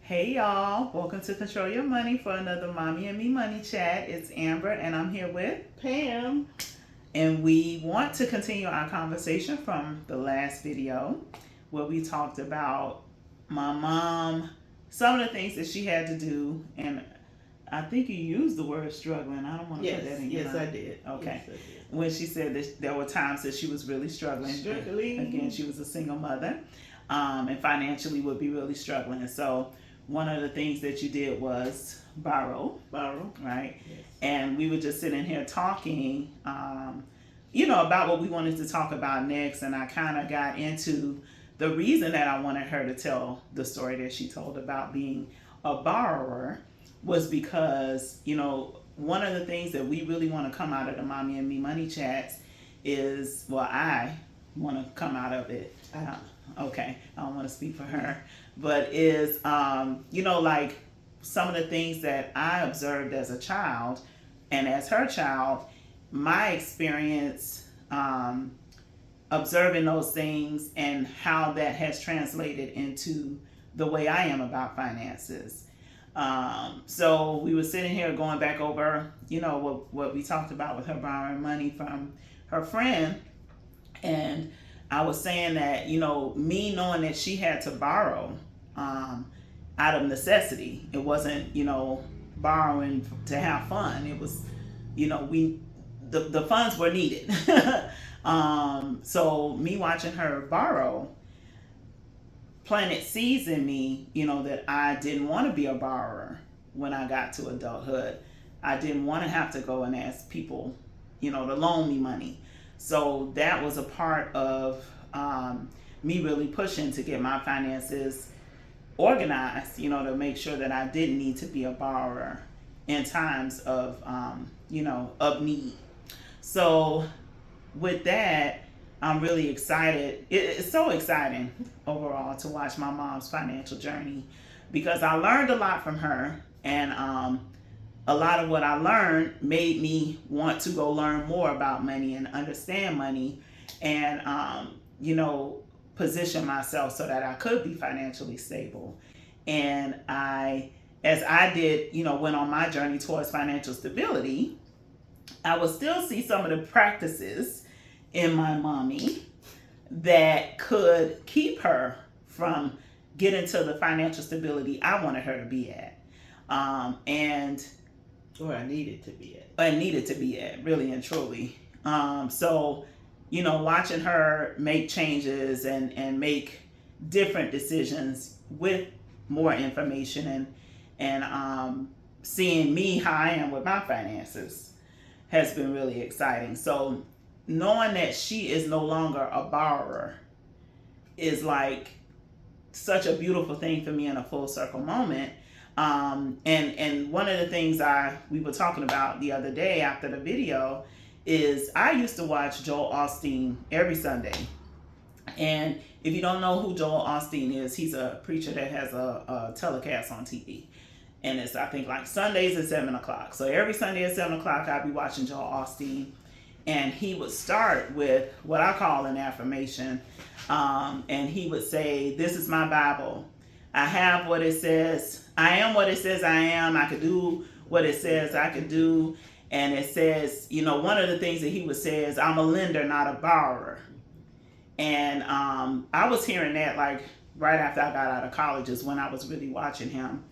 Hey y'all, welcome to Control Your Money for another Mommy and Me Money Chat. It's Amber and I'm here with Pam. and we want to continue our conversation from the last video where we talked about my mom, some of the things that she had to do, and I think you used the word struggling. I don't want to put that in your Yes, mouth. I did. Okay. Yes, I did. When she said that there were times that she was really struggling. Again, she was a single mother, and financially would be really struggling. And so one of the things that you did was borrow, right? Yes. And we were just sitting here talking, about what we wanted to talk about next. And I kind of got into the reason that I wanted her to tell the story that she told about being a borrower was because, one of the things that we really want to come out of the Mommy and Me Money Chats is, well, I want to come out of it. Okay, I don't want to speak for her, but is, like some of the things that I observed as a child and as her child, my experience observing those things and how that has translated into the way I am about finances. So we were sitting here going back over, what we talked about with her borrowing money from her friend. And I was saying that, me knowing that she had to borrow out of necessity, it wasn't, borrowing to have fun. It was, the funds were needed. So me watching her borrow planted seeds in me, that I didn't want to be a borrower when I got to adulthood. I didn't want to have to go and ask people, to loan me money. So that was a part of me really pushing to get my finances organized, to make sure that I didn't need to be a borrower in times of, of need. So with that, I'm really excited. It's so exciting overall to watch my mom's financial journey because I learned a lot from her, and a lot of what I learned made me want to go learn more about money and understand money and, position myself so that I could be financially stable. And as I did, went on my journey towards financial stability, I would still see some of the practices in my mommy that could keep her from getting to the financial stability I wanted her to be at. Or I needed to be at. Really and truly. So, watching her make changes and make different decisions with more information and seeing me how I am with my finances has been really exciting. So knowing that she is no longer a borrower is like such a beautiful thing for me in a full circle moment. And one of the things we were talking about the other day after the video is I used to watch Joel Osteen every Sunday. And if you don't know who Joel Osteen is, he's a preacher that has a telecast on TV. And it's, I think, like Sundays at 7 o'clock. So every Sunday at 7 o'clock, I'd be watching Joel Osteen. And he would start with what I call an affirmation. And he would say, "This is my Bible. I have what it says. I am what it says I am. I could do what it says I could do." And it says, one of the things that he would say is, "I'm a lender, not a borrower." And I was hearing that like right after I got out of college is when I was really watching him.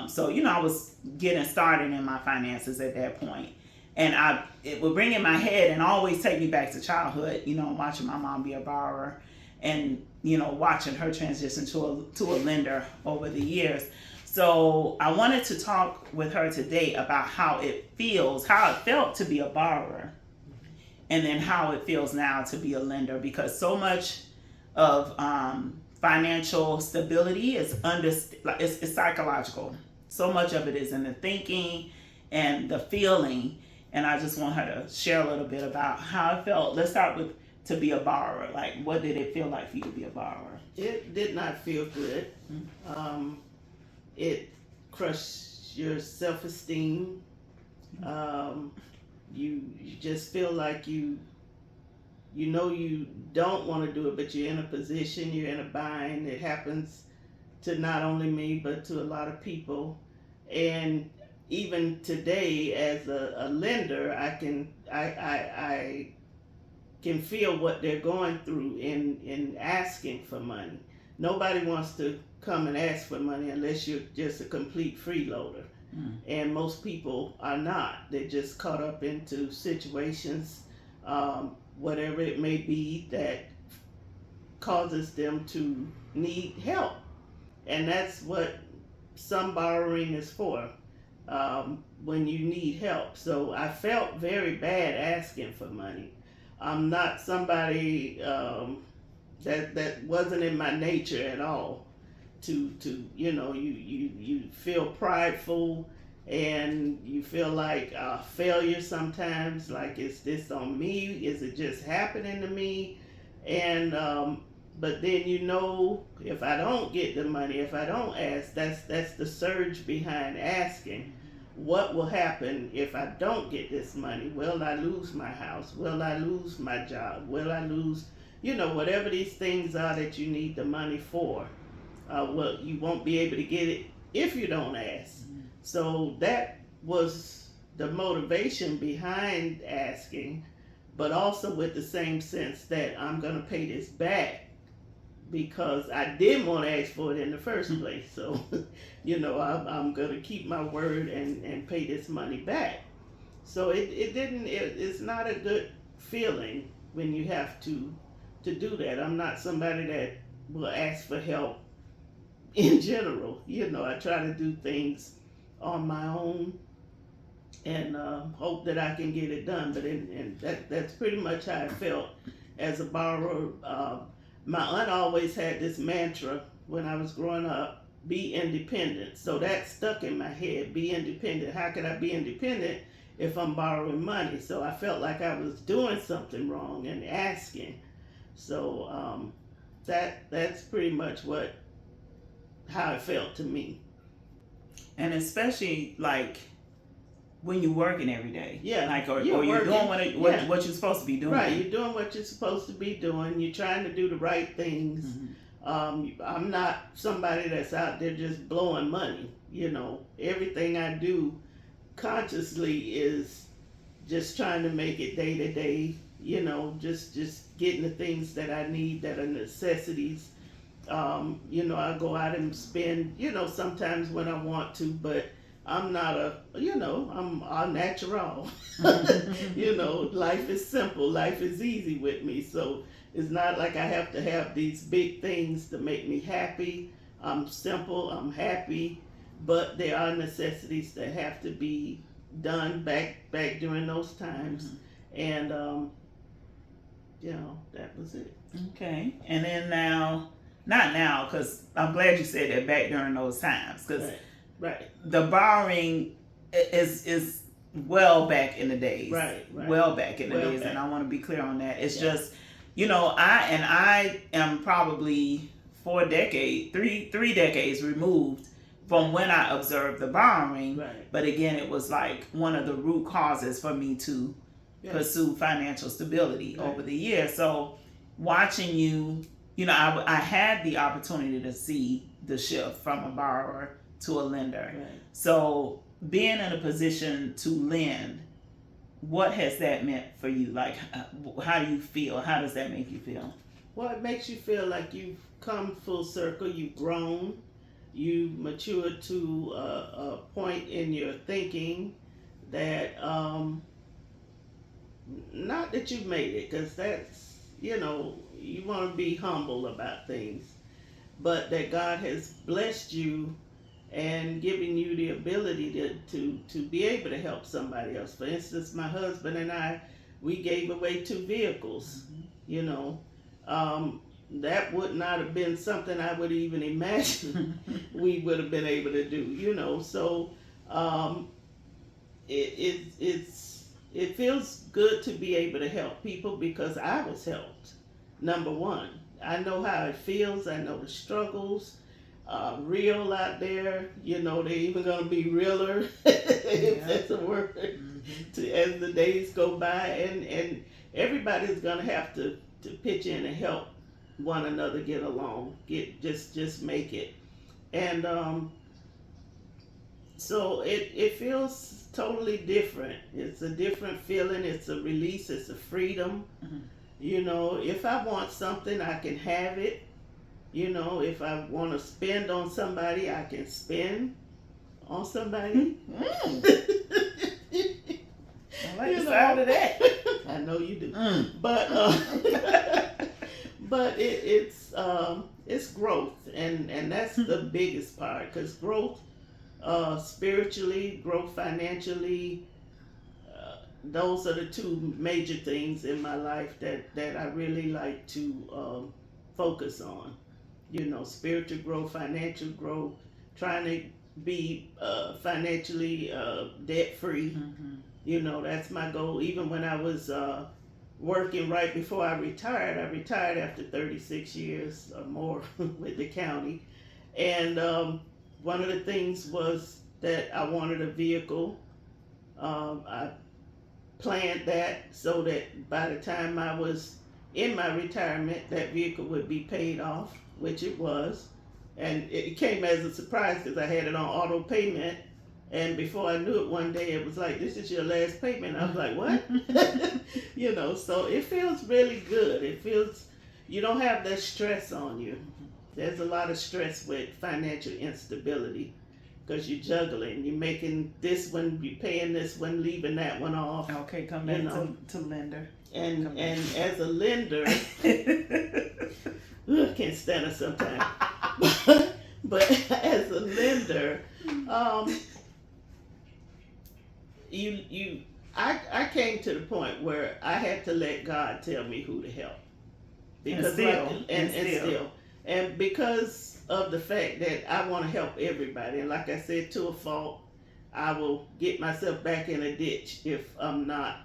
So, I was getting started in my finances at that point. And it would bring in my head and always take me back to childhood, watching my mom be a borrower and, watching her transition to a lender over the years. So I wanted to talk with her today about how it felt to be a borrower and then how it feels now to be a lender, because so much of financial stability is it's psychological. So much of it is in the thinking and the feeling. And I just want her to share a little bit about how it felt. Let's start with to be a borrower. Like, what did it feel like for you to be a borrower? It did not feel good. Mm-hmm. It crushed your self-esteem. You just feel like you don't want to do it, but you're in a position, you're in a bind. It happens to not only me but to a lot of people. And even today, as a lender, I can feel what they're going through in asking for money. Nobody wants to come and ask for money unless you're just a complete freeloader. And most people are not. They're just caught up into situations, whatever it may be, that causes them to need help. And that's what some borrowing is for, when you need help. So I felt very bad asking for money. I'm not somebody that wasn't in my nature at all. To you feel prideful, and you feel like a failure sometimes. Like, is this on me? Is it just happening to me? And but then if I don't get the money, if I don't ask, that's the surge behind asking. What will happen if I don't get this money? Will I lose my house? Will I lose my job? Will I lose, whatever these things are that you need the money for? Well, you won't be able to get it if you don't ask. So that was the motivation behind asking, but also with the same sense that I'm going to pay this back, because I didn't want to ask for it in the first place. So, I'm going to keep my word and pay this money back. So it's not a good feeling when you have to do that. I'm not somebody that will ask for help in general. I try to do things on my own and hope that I can get it done. But that's pretty much how I felt as a borrower. My aunt always had this mantra when I was growing up: be independent. So that stuck in my head: be independent. How could I be independent if I'm borrowing money? So I felt like I was doing something wrong and asking. So that's pretty much how it felt to me. And especially like when you're working every day. Yeah. Like, or you're doing what you're supposed to be doing. Right. You're doing what you're supposed to be doing. You're trying to do the right things. I'm not somebody that's out there just blowing money. Everything I do consciously is just trying to make it day to day. Just getting the things that I need, that are necessities. I go out and spend, sometimes when I want to, but I'm not I'm all natural. Life is simple. Life is easy with me. So it's not like I have to have these big things to make me happy. I'm simple. I'm happy. But there are necessities that have to be done back during those times. And, that was it. Okay. And then not now, because I'm glad you said that, back during those times, because right. The borrowing is well back in the days. Right. Well back in the days, and I want to be clear on that. It's just, I am probably 3 decades removed from when I observed the borrowing. Right. But again, it was like one of the root causes for me to pursue financial stability over the years. So watching you, I had the opportunity to see the shift from a borrower to a lender. Right. So being in a position to lend, what has that meant for you? Like, how do you feel? How does that make you feel? Well, it makes you feel like you've come full circle. You've grown. You matured to a point in your thinking that, not that you've made it, because that's, you want to be humble about things, but that God has blessed you and given you the ability to be able to help somebody else. For instance, my husband and I, we gave away 2 vehicles. That would not have been something I would even imagine we would have been able to do. So it feels good to be able to help people, because I was helped. Number one, I know how it feels. I know the struggles. Real out there, they're even going to be realer, if that's a word, as the days go by, and everybody's going to have to pitch in and help one another get along, just make it. And so it feels totally different. It's a different feeling. It's a release. It's a freedom. Mm-hmm. You know, if I want something, I can have it. You know, if I want to spend on somebody, I can spend on somebody. I like the sound of that. I know you do. Mm. But but it's growth, and that's the biggest part, because growth spiritually, growth financially, those are the two major things in my life that I really like to focus on. You know, spiritual growth, financial growth, trying to be financially debt free. Mm-hmm. You know, that's my goal. Even when I was working right before I retired after 36 years or more with the county. And one of the things was that I wanted a vehicle. I planned that so that by the time I was in my retirement, that vehicle would be paid off, which it was. And it came as a surprise because I had it on auto payment. And before I knew it, one day it was like, "This is your last payment." I was like, "What?" You know, so it feels really good. It feels, you don't have that stress on you. There's a lot of stress with financial instability because you're juggling. You're making this one, you're paying this one, leaving that one off. Okay, come back to lender. And as a lender, I can't stand it sometimes. But as a lender, I came to the point where I had to let God tell me who to help. Because and because of the fact that I want to help everybody, and like I said, to a fault, I will get myself back in a ditch if I'm not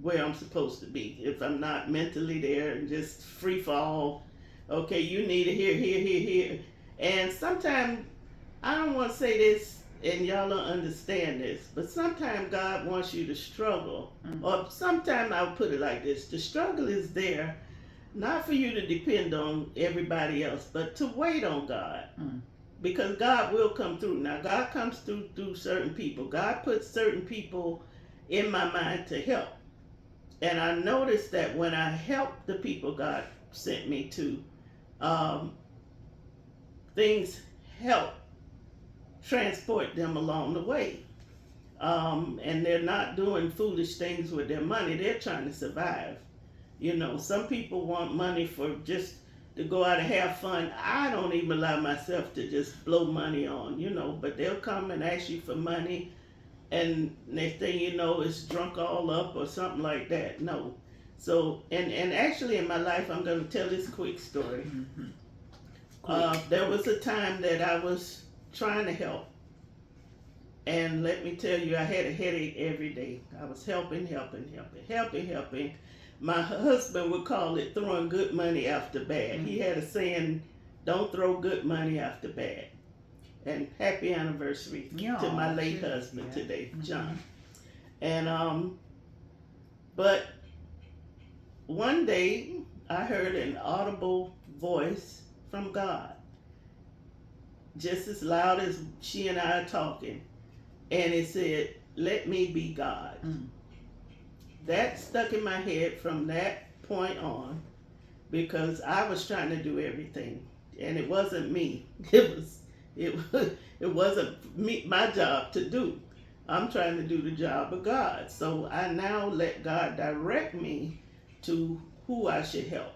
where I'm supposed to be. If I'm not mentally there and just free fall. Okay, you need it here. And sometimes, I don't want to say this and y'all don't understand this, but sometimes God wants you to struggle. Mm-hmm. Or sometimes I'll put it like this: the struggle is there not for you to depend on everybody else, but to wait on God. Mm. Because God will come through. Now, God comes through certain people. God puts certain people in my mind to help. And I noticed that when I helped the people God sent me to, things help transport them along the way. And they're not doing foolish things with their money. They're trying to survive. You know, some people want money for just to go out and have fun. I don't even allow myself to just blow money on, you know, but they'll come and ask you for money, and next thing you know, it's drunk all up or something like that. No. So, and actually in my life, I'm going to tell this quick story. Mm-hmm. There was a time that I was trying to help. And let me tell you, I had a headache every day. I was helping. My husband would call it throwing good money after bad. Mm-hmm. He had a saying, "Don't throw good money after bad." And happy anniversary to my late husband today, John. And but one day I heard an audible voice from God, just as loud as she and I are talking, and it said, "Let me be God." Mm. That stuck in my head from that point on, because I was trying to do everything, and it wasn't me. It wasn't me, my job to do. I'm trying to do the job of God. So I now let God direct me to who I should help,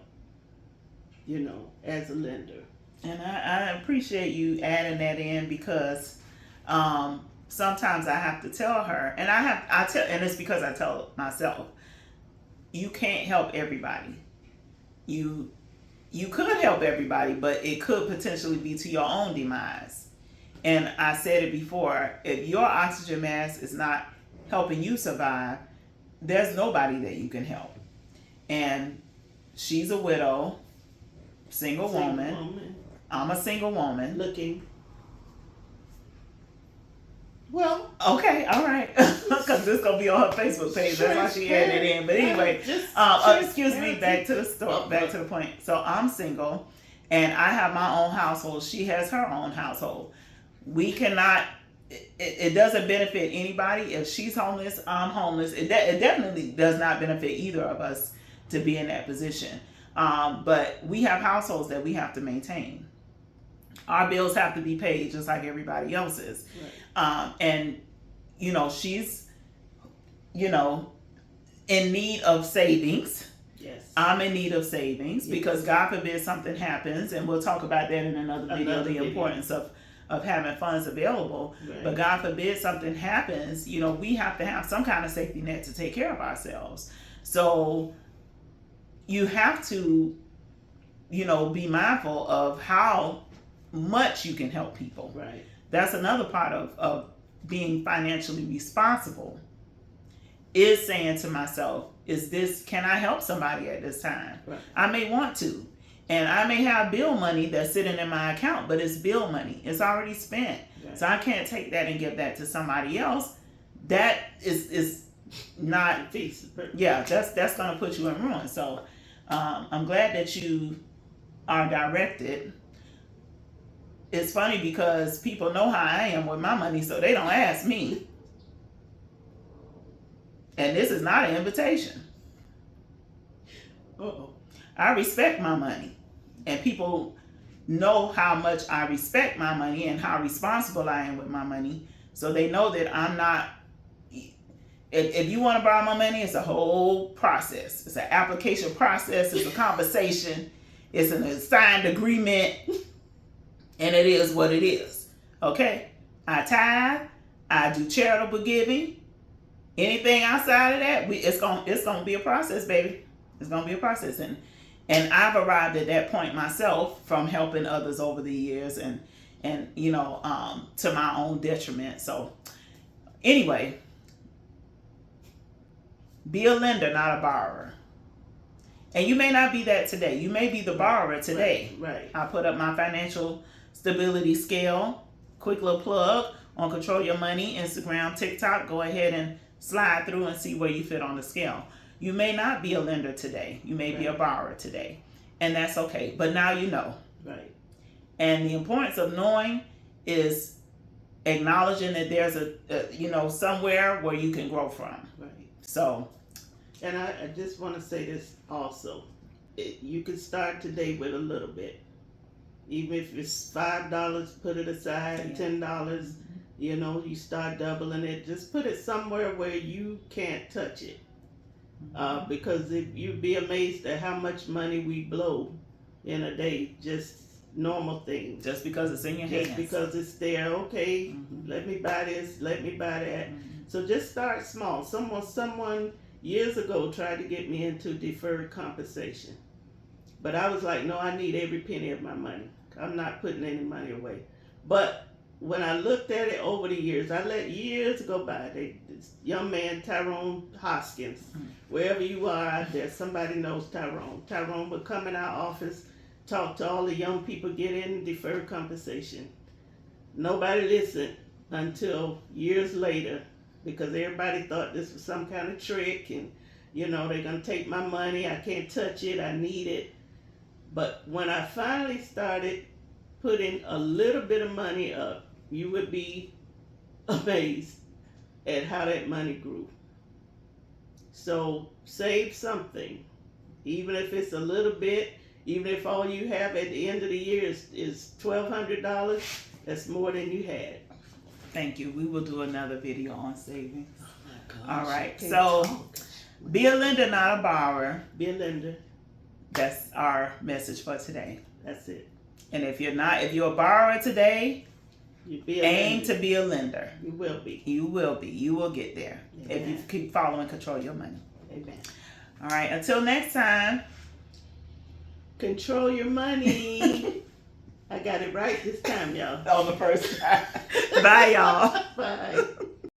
you know, as a lender. And I appreciate you adding that in, because sometimes I have to tell her, and and it's because I tell myself, you can't help everybody. You could help everybody, but it could potentially be to your own demise. And I said it before, if your oxygen mask is not helping you survive, there's nobody that you can help. And she's a widow, single woman. I'm a single woman. Looking. Well, okay, all right, because this gonna be on her Facebook page. That's why she added it in. But anyway, excuse me. Back to the story. Back to the point. So I'm single, and I have my own household. She has her own household. We cannot. It doesn't benefit anybody. If she's homeless, I'm homeless. It definitely does not benefit either of us to be in that position. But we have households that we have to maintain. Our bills have to be paid just like everybody else's. Right. And she's in need of savings. Yes. I'm in need of savings because God forbid something happens, and we'll talk about that in another video, the importance of having funds available. Right. But God forbid something happens, we have to have some kind of safety net to take care of ourselves. So you have to, be mindful of how much you can help people. Right. That's another part of being financially responsible, is saying to myself, can I help somebody at this time? Right. I may want to. And I may have bill money that's sitting in my account, but it's bill money. It's already spent. Right. So I can't take that and give that to somebody else. That is not, that's going to put you in ruin. So I'm glad that you are directed. It's funny because people know how I am with my money, so they don't ask me. And this is not an invitation. Uh-oh. I respect my money. And people know how much I respect my money and how responsible I am with my money. So they know that I'm not, if you want to borrow my money, it's a whole process. It's an application process. It's a conversation. It's an assigned agreement. And it is what it is. Okay? I tithe. I do charitable giving. Anything outside of that, it's gonna be a process, baby. It's gonna be a process, and I've arrived at that point myself from helping others over the years, and to my own detriment. So, anyway, be a lender, not a borrower. And you may not be that today. You may be the borrower today. Right. I put up my financial stability scale. Quick little plug on Control Your Money, Instagram, TikTok. Go ahead and slide through and see where you fit on the scale. You may not be a lender today. You may be a borrower today. And that's okay. But now you know. Right. And the importance of knowing is acknowledging that there's somewhere where you can grow from. Right. So. And I just want to say this also. You can start today with a little bit. Even if it's $5, put it aside, $10. You start doubling it. Just put it somewhere where you can't touch it. Because if you'd be amazed at how much money we blow in a day, just normal things. Just because it's in your hands. Just because it's there. Okay, let me buy this, let me buy that. So just start small. Someone years ago tried to get me into deferred compensation. But I was like, no, I need every penny of my money. I'm not putting any money away. But when I looked at it over the years, I let years go by. This young man, Tyrone Hoskins, wherever you are out there, somebody knows Tyrone. Tyrone would come in our office, talk to all the young people, get in deferred compensation. Nobody listened until years later, because everybody thought this was some kind of trick, and they're going to take my money. I can't touch it. I need it. But when I finally started putting a little bit of money up, you would be amazed at how that money grew. So save something, even if it's a little bit, even if all you have at the end of the year is $1,200, that's more than you had. Thank you. We will do another video on savings. Oh my gosh. All right. So be a lender, not a borrower. Be a lender. That's our message for today. That's it. And if you're a borrower today, you be aim to be a lender. You will be. You will be. You will get there. Amen. If you keep following Control Your Money. Amen. All right. Until next time. Control your money. I got it right this time, y'all. On the first time. Bye, y'all. Bye.